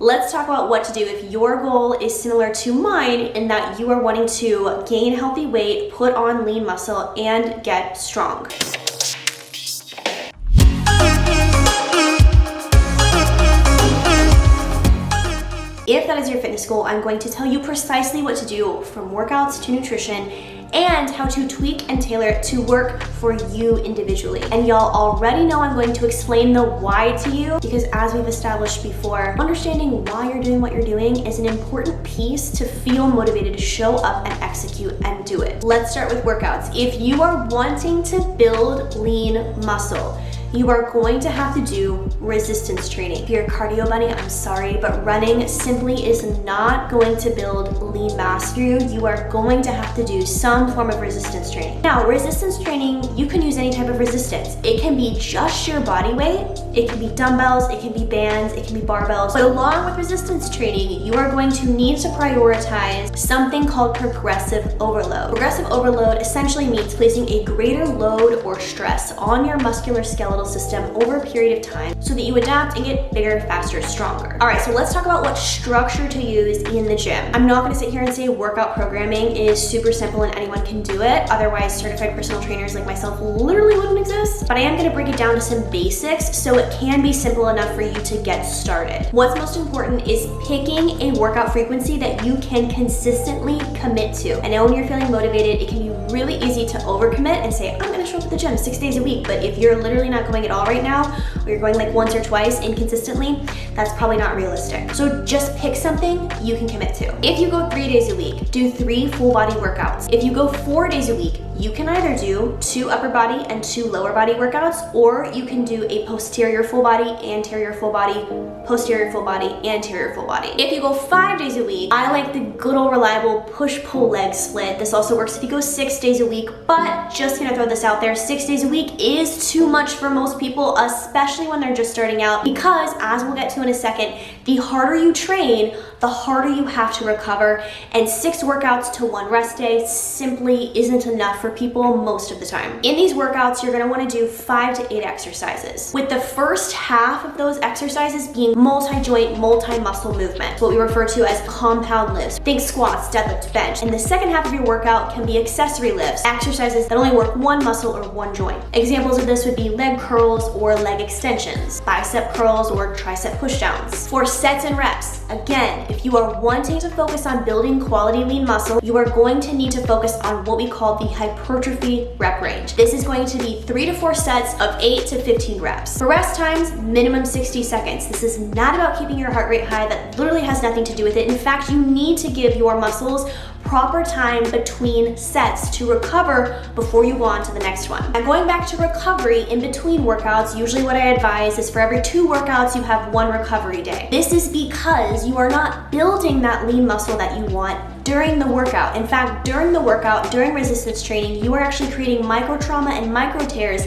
Let's talk about what to do if your goal is similar to mine in that you are wanting to gain healthy weight, put on lean muscle, and get strong. If that is your fitness goal, I'm going to tell you precisely what to do from workouts to nutrition and how to tweak and tailor it to work for you individually. And y'all already know I'm going to explain the why to you because as we've established before, understanding why you're doing what you're doing is an important piece to feel motivated to show up and execute and do it. Let's start with workouts. If you are wanting to build lean muscle, you are going to have to do resistance training. If you're a cardio bunny, I'm sorry, but running simply is not going to build lean mass for you. You are going to have to do some form of resistance training. Now, resistance training, you can use any type of resistance. It can be just your body weight, it can be dumbbells, it can be bands, it can be barbells. But along with resistance training, you are going to need to prioritize something called progressive overload. Progressive overload essentially means placing a greater load or stress on your musculoskeletal system over a period of time so that you adapt and get bigger, faster, stronger. All right, so let's talk about what structure to use in the gym. I'm not gonna sit here and say workout programming is super simple and anyone can do it. Otherwise, certified personal trainers like myself literally wouldn't exist. But I am gonna break it down to some basics so it can be simple enough for you to get started. What's most important is picking a workout frequency that you can consistently commit to. I know when you're feeling motivated, it can be really easy to overcommit and say, I'm gonna show up at the gym 6 days a week. But if you're literally not going at all right now, or you're going like once or twice inconsistently, that's probably not realistic. So just pick something you can commit to. If you go 3 days a week, do 3 full body workouts. If you go 4 days a week, you can either do 2 upper body and 2 lower body workouts, or you can do a posterior full body, anterior full body, posterior full body, anterior full body. If you go 5 days a week, I like the good old reliable push-pull leg split. This also works if you go 6 days a week, but just gonna throw this out there, 6 days a week is too much for most people, especially when they're just starting out, because as we'll get to in a second, the harder you train, the harder you have to recover, and 6 workouts to 1 rest day simply isn't enough for people most of the time. In these workouts, you're gonna wanna do 5 to 8 exercises, with the first half of those exercises being multi-joint, multi-muscle movement, what we refer to as compound lifts. Think squats, deadlift, bench. And the second half of your workout can be accessory lifts, exercises that only work 1 muscle or 1 joint. Examples of this would be leg curls or leg extensions, bicep curls or tricep pushdowns. For sets and reps, again, if you are wanting to focus on building quality lean muscle, you are going to need to focus on what we call the hypertrophy rep range. This is going to be 3 to 4 sets of 8 to 15 reps. For rest times, minimum 60 seconds. This is not about keeping your heart rate high. That literally has nothing to do with it. In fact, you need to give your muscles proper time between sets to recover before you go on to the next one. And going back to recovery in between workouts, usually what I advise is for every 2 workouts, you have 1 recovery day. This is because you are not building that lean muscle that you want during the workout. In fact, during the workout, during resistance training, you are actually creating micro trauma and micro tears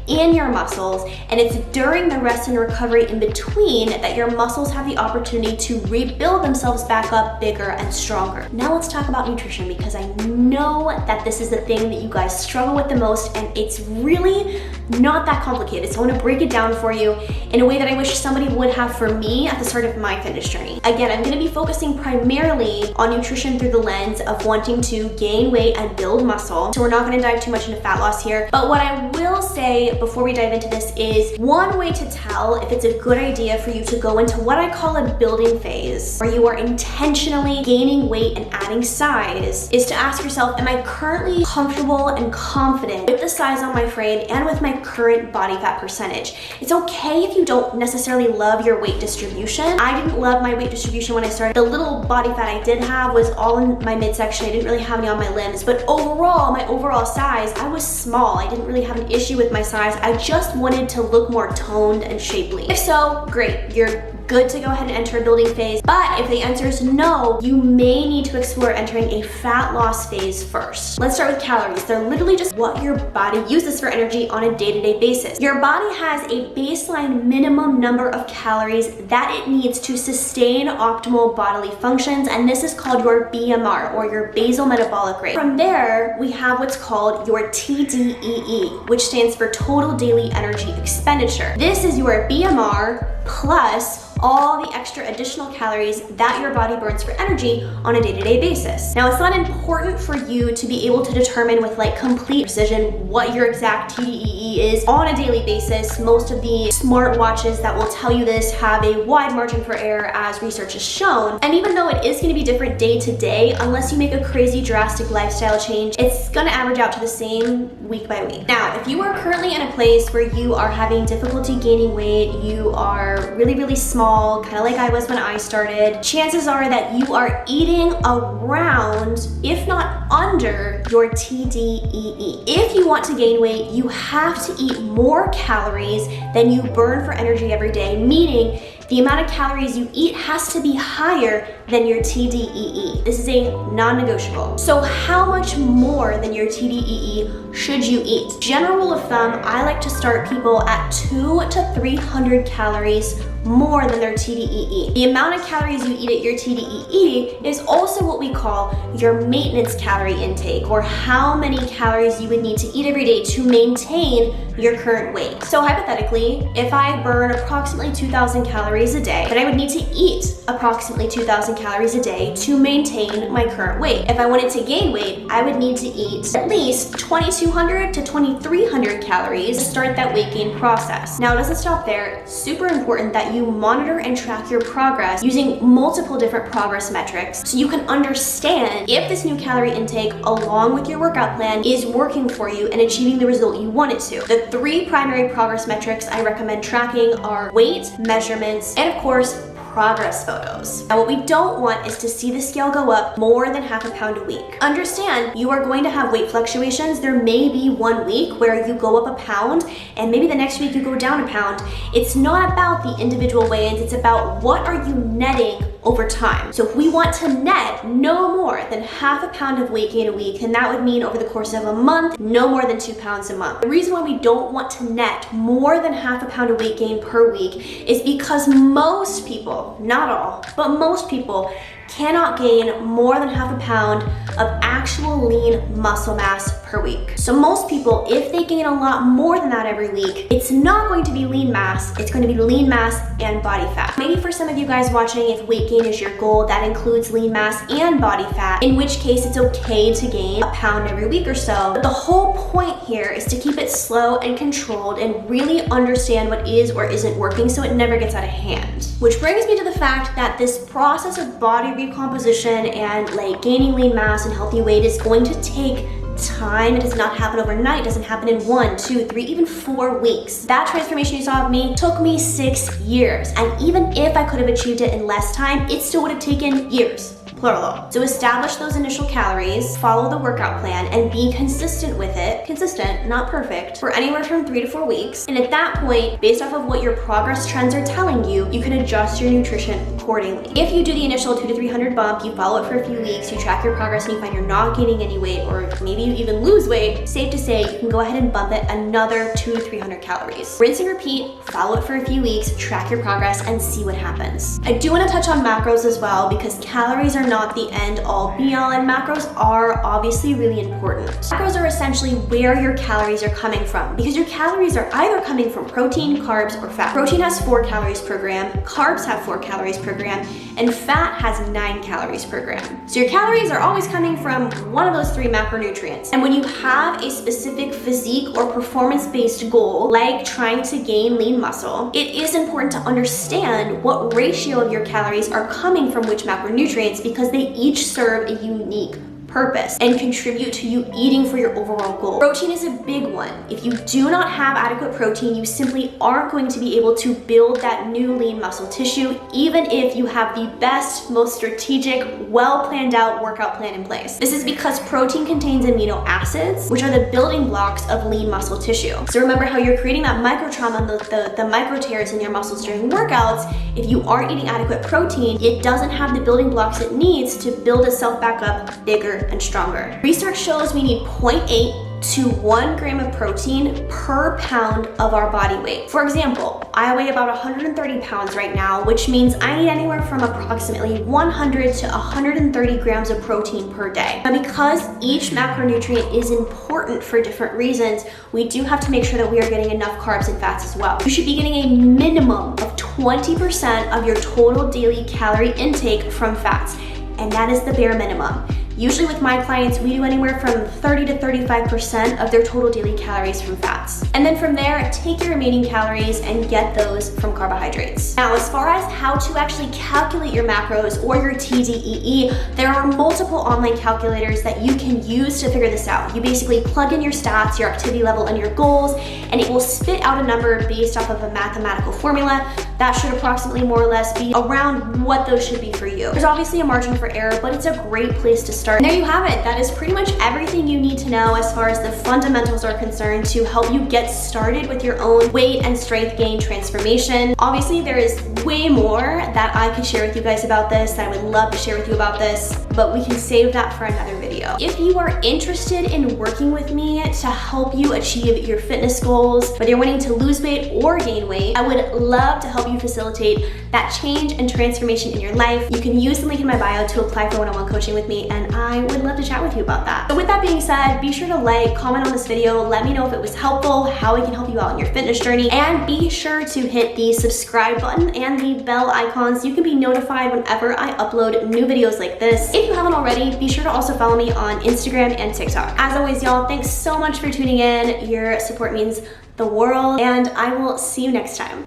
in your muscles, and it's during the rest and recovery in between that your muscles have the opportunity to rebuild themselves back up bigger and stronger. Now let's talk about nutrition, because I know that this is the thing that you guys struggle with the most, and it's really not that complicated. So I want to break it down for you in a way that I wish somebody would have for me at the start of my fitness journey. Again, I'm going to be focusing primarily on nutrition through the lens of wanting to gain weight and build muscle. So we're not going to dive too much into fat loss here, but what I will say before we dive into this is one way to tell if it's a good idea for you to go into what I call a building phase, where you are intentionally gaining weight and adding size, is to ask yourself, am I currently comfortable and confident with the size on my frame and with my current body fat percentage? It's okay if you don't necessarily love your weight distribution. I didn't love my weight distribution when I started. The little body fat I did have was all in my midsection. I didn't really have any on my limbs, but overall, my overall size, I was small. I didn't really have an issue with my size. I just wanted to look more toned and shapely. If so, great, you're good to go ahead and enter a building phase. But if the answer is no, you may need to explore entering a fat loss phase first. Let's start with calories. They're literally just what your body uses for energy on a day-to-day basis. Your body has a baseline minimum number of calories that it needs to sustain optimal bodily functions, and this is called your BMR, or your basal metabolic rate. From there, we have what's called your TDEE, which stands for total daily energy expenditure. This is your BMR plus all the extra additional calories that your body burns for energy on a day-to-day basis. Now, it's not important for you to be able to determine with like complete precision what your exact TDEE is on a daily basis. Most of the smart watches that will tell you this have a wide margin for error, as research has shown. And even though it is going to be different day to day, unless you make a crazy drastic lifestyle change, it's going to average out to the same week by week. Now, if you are currently in a place where you are having difficulty gaining weight, you are really small, kind of like I was when I started, chances are that you are eating around, if not under, your TDEE. If you want to gain weight, you have to eat more calories than you burn for energy every day, meaning the amount of calories you eat has to be higher than your TDEE. This is a non-negotiable. So how much more than your TDEE should you eat? General rule of thumb, I like to start people at 200 to 300 calories more than their TDEE. The amount of calories you eat at your TDEE is also what we call your maintenance calorie intake, or how many calories you would need to eat every day to maintain your current weight. So hypothetically, if I burn approximately 2,000 calories a day, then I would need to eat approximately 2,000 calories a day to maintain my current weight. If I wanted to gain weight, I would need to eat at least 2,200 to 2,300 calories to start that weight gain process. Now, it doesn't stop there. It's super important that you monitor and track your progress using multiple different progress metrics so you can understand if this new calorie intake along with your workout plan is working for you and achieving the result you want it to. The 3 primary progress metrics I recommend tracking are weight, measurements, and of course, progress photos. Now, what we don't want is to see the scale go up more than half a pound a week. Understand, you are going to have weight fluctuations. There may be one week where you go up a pound and maybe the next week you go down a pound. It's not about the individual weigh-ins, it's about what are you netting over time. So if we want to net no more than half a pound of weight gain a week, then that would mean over the course of a month, no more than 2 pounds a month. The reason why we don't want to net more than half a pound of weight gain per week is because most people, not all, but most people cannot gain more than half a pound of actual lean muscle mass per week. So most people, if they gain a lot more than that every week, it's not going to be lean mass, it's going to be lean mass and body fat. Maybe for some of you guys watching, if weight gain is your goal, that includes lean mass and body fat, in which case it's okay to gain a pound every week or so. But the whole point here is to keep it slow and controlled and really understand what is or isn't working so it never gets out of hand. Which brings me to the fact that this process of body recomposition and like gaining lean mass and healthy weight is going to take time. It does not happen overnight. It doesn't happen in 1, 2, 3, even 4 weeks. That transformation you saw of me took me 6 years. And even if I could have achieved it in less time, it still would have taken years. Plural. So establish those initial calories, follow the workout plan, and be consistent with it. Consistent, not perfect, for anywhere from 3 to 4 weeks. And at that point, based off of what your progress trends are telling you, you can adjust your nutrition accordingly. If you do the initial 200 to 300 bump, you follow it for a few weeks, you track your progress, and you find you're not gaining any weight, or maybe you even lose weight, safe to say you can go ahead and bump it another 200 to 300 calories. Rinse and repeat, follow it for a few weeks, track your progress, and see what happens. I do want to touch on macros as well, because calories are not the end all be all, and macros are obviously really important. Macros are essentially where your calories are coming from, because your calories are either coming from protein, carbs, or fat. Protein has 4 calories per gram, carbs have 4 calories per gram, and fat has 9 calories per gram. So your calories are always coming from one of those 3 macronutrients. And when you have a specific physique or performance-based goal, like trying to gain lean muscle, it is important to understand what ratio of your calories are coming from which macronutrients, because they each serve a unique purpose and contribute to you eating for your overall goal. Protein is a big one. If you do not have adequate protein, you simply aren't going to be able to build that new lean muscle tissue, even if you have the best, most strategic, well planned out workout plan in place. This is because protein contains amino acids, which are the building blocks of lean muscle tissue. So remember how you're creating that micro trauma and the micro tears in your muscles during workouts. If you aren't eating adequate protein, it doesn't have the building blocks it needs to build itself back up bigger and stronger. Research shows we need 0.8 to 1 gram of protein per pound of our body weight. For example, I weigh about 130 pounds right now, which means I need anywhere from approximately 100 to 130 grams of protein per day. Now, because each macronutrient is important for different reasons, we do have to make sure that we are getting enough carbs and fats as well. You should be getting a minimum of 20% of your total daily calorie intake from fats, and that is the bare minimum. Usually with my clients, we do anywhere from 30 to 35% of their total daily calories from fats. And then from there, take your remaining calories and get those from carbohydrates. Now, as far as how to actually calculate your macros or your TDEE, there are multiple online calculators that you can use to figure this out. You basically plug in your stats, your activity level, and your goals, and it will spit out a number based off of a mathematical formula that should approximately more or less be around what those should be for you. There's obviously a margin for error, but it's a great place to start. And there you have it. That is pretty much everything you need to know as far as the fundamentals are concerned to help you get started with your own weight and strength gain transformation. Obviously, there is way more that I could share with you guys about this, that I would love to share with you about this, but we can save that for another video. If you are interested in working with me to help you achieve your fitness goals, whether you're wanting to lose weight or gain weight, I would love to help you facilitate that change and transformation in your life. You can use the link in my bio to apply for one-on-one coaching with me, and I would love to chat with you about that. So with that being said, be sure to like, comment on this video, let me know if it was helpful, how I can help you out in your fitness journey, and be sure to hit the subscribe button and the bell icon so you can be notified whenever I upload new videos like this. If you haven't already, be sure to also follow me on Instagram and TikTok. As always, y'all, thanks so much for tuning in. Your support means the world, and I will see you next time.